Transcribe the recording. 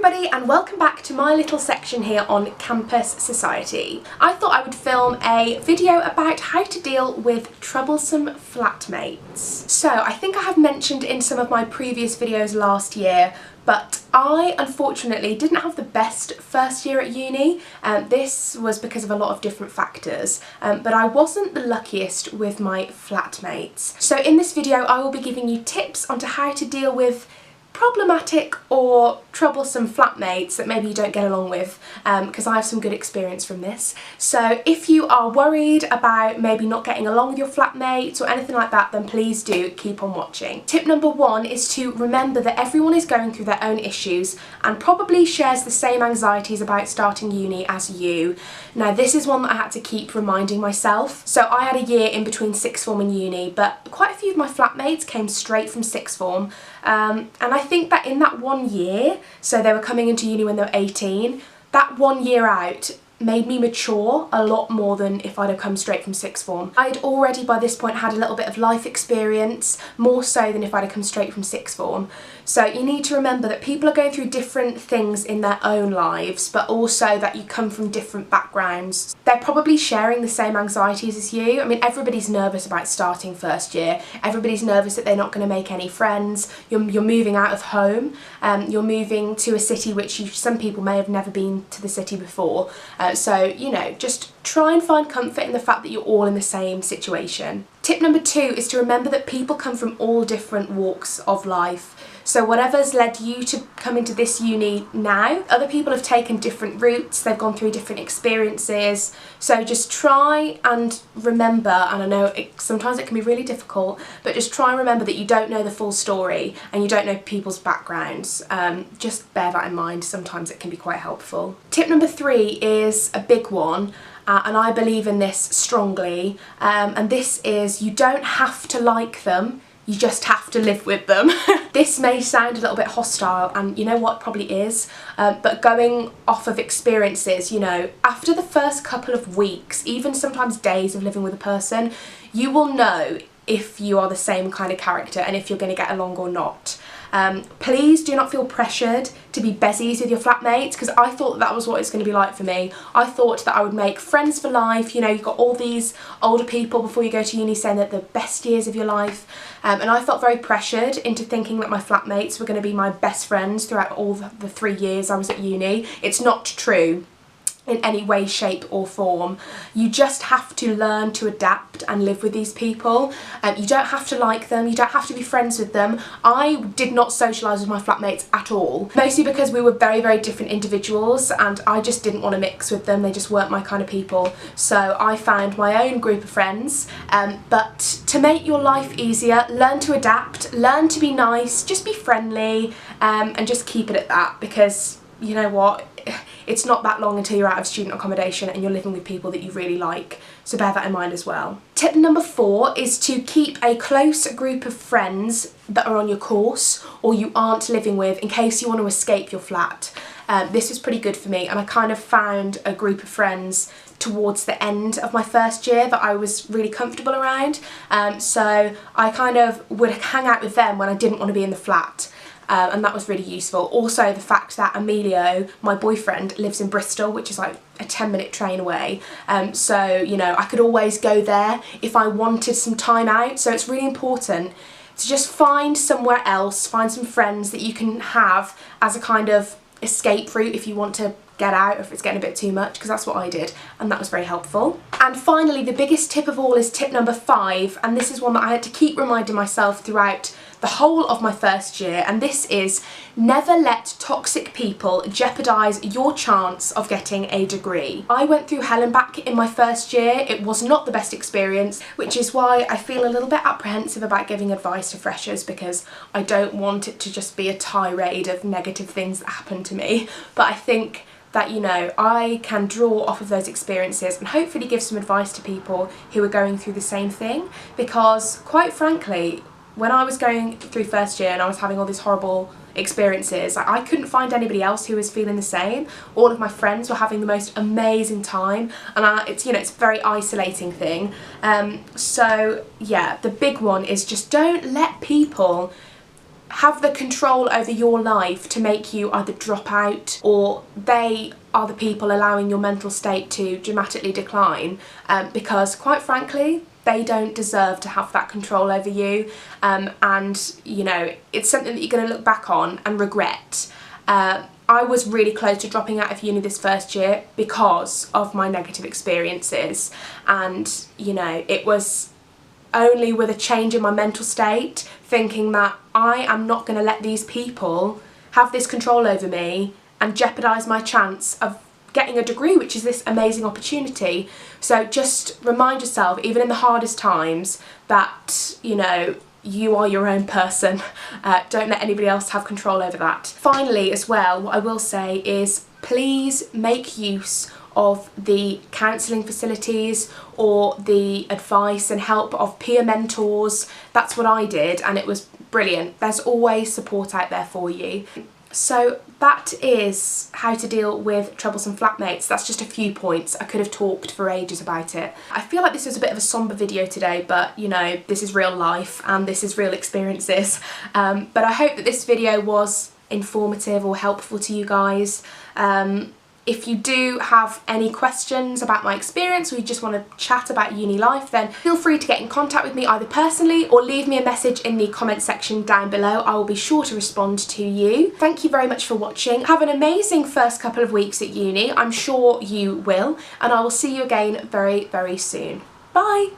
everybody and welcome back to my little section here on Campus Society. I thought I would film a video about how to deal with troublesome flatmates. So I think I have mentioned in some of my previous videos last year, but I unfortunately didn't have the best first year at uni. This was because of a lot of different factors, but I wasn't the luckiest with my flatmates. So in this video I will be giving you tips on how to deal with problematic or troublesome flatmates that maybe you don't get along with, because I have some good experience from this. So if you are worried about maybe not getting along with your flatmates or anything like that, then please do keep on watching. Tip number one is to remember that everyone is going through their own issues and probably shares the same anxieties about starting uni as you. Now this is one that I had to keep reminding myself. So I had a year in between sixth form and uni, but quite a few of my flatmates came straight from sixth form, and I think that in that 1 year, so they were coming into uni when they were 18, that 1 year out made me mature a lot more than if I'd have come straight from sixth form. I'd already by this point had a little bit of life experience, more so than if I'd have come straight from sixth form. So you need to remember that people are going through different things in their own lives, but also that you come from different backgrounds. They're probably sharing the same anxieties as you. I mean, everybody's nervous about starting first year. Everybody's nervous that they're not going to make any friends. You're moving out of home. You're moving to a city which some people may have never been to the city before. So, you know, just try and find comfort in the fact that you're all in the same situation. Tip number two is to remember that people come from all different walks of life. So whatever's led you to come into this uni now, other people have taken different routes, they've gone through different experiences. So just try and remember, and I know sometimes it can be really difficult, but just try and remember that you don't know the full story and you don't know people's backgrounds. Just bear that in mind, sometimes it can be quite helpful. Tip number three is a big one. And I believe in this strongly, and this is you don't have to like them, you just have to live with them. This may sound a little bit hostile, and you know what, probably is, but going off of experiences, you know, after the first couple of weeks, even sometimes days of living with a person, you will know if you are the same kind of character and if you're going to get along or not. Please do not feel pressured to be bezies with your flatmates, because I thought that was what it's going to be like for me. I thought that I would make friends for life. You know, you've got all these older people before you go to uni saying that the best years of your life, and I felt very pressured into thinking that my flatmates were going to be my best friends throughout all the 3 years I was at uni. It's not true in any way, shape or form. You just have to learn to adapt and live with these people. You don't have to like them, you don't have to be friends with them. I did not socialise with my flatmates at all, mostly because we were very, very different individuals and I just didn't want to mix with them. They just weren't my kind of people. So I found my own group of friends, but to make your life easier, learn to adapt, learn to be nice, just be friendly, and just keep it at that, because you know what, it's not that long until you're out of student accommodation and you're living with people that you really like, so bear that in mind as well. Tip number four is to keep a close group of friends that are on your course or you aren't living with, in case you want to escape your flat. This was pretty good for me, and I kind of found a group of friends towards the end of my first year that I was really comfortable around, so I kind of would hang out with them when I didn't want to be in the flat. And that was really useful. Also the fact that Emilio, my boyfriend, lives in Bristol, which is like a 10-minute train away, so you know, I could always go there if I wanted some time out. So it's really important to just find somewhere else, find some friends that you can have as a kind of escape route if you want to get out, if it's getting a bit too much, because that's what I did, and that was very helpful. And finally, the biggest tip of all is tip number 5, and this is one that I had to keep reminding myself throughout the whole of my first year, and this is never let toxic people jeopardise your chance of getting a degree. I went through hell and back in my first year. It was not the best experience, which is why I feel a little bit apprehensive about giving advice to freshers, because I don't want it to just be a tirade of negative things that happened to me. But I think that, you know, I can draw off of those experiences and hopefully give some advice to people who are going through the same thing, because quite frankly, when I was going through first year and I was having all these horrible experiences, I couldn't find anybody else who was feeling the same. All of my friends were having the most amazing time, and it's, you know, it's a very isolating thing. So yeah, the big one is just don't let people have the control over your life to make you either drop out, or they are the people allowing your mental state to dramatically decline, because quite frankly they don't deserve to have that control over you, and you know, it's something that you're going to look back on and regret. I was really close to dropping out of uni this first year because of my negative experiences, and you know, it was only with a change in my mental state, thinking that I am not going to let these people have this control over me and jeopardise my chance of getting a degree, which is this amazing opportunity. So just remind yourself, even in the hardest times, that, you know, you are your own person. Don't let anybody else have control over that. Finally as well, what I will say is please make use of the counselling facilities or the advice and help of peer mentors. That's what I did, and it was brilliant. There's always support out there for you. So that is how to deal with troublesome flatmates. That's just a few points. I could have talked for ages about it. I feel like this was a bit of a somber video today, but you know, this is real life and this is real experiences. But I hope that this video was informative or helpful to you guys. If you do have any questions about my experience, or you just want to chat about uni life, then feel free to get in contact with me either personally or leave me a message in the comment section down below. I will be sure to respond to you. Thank you very much for watching. Have an amazing first couple of weeks at uni. I'm sure you will, and I will see you again very, very soon. Bye!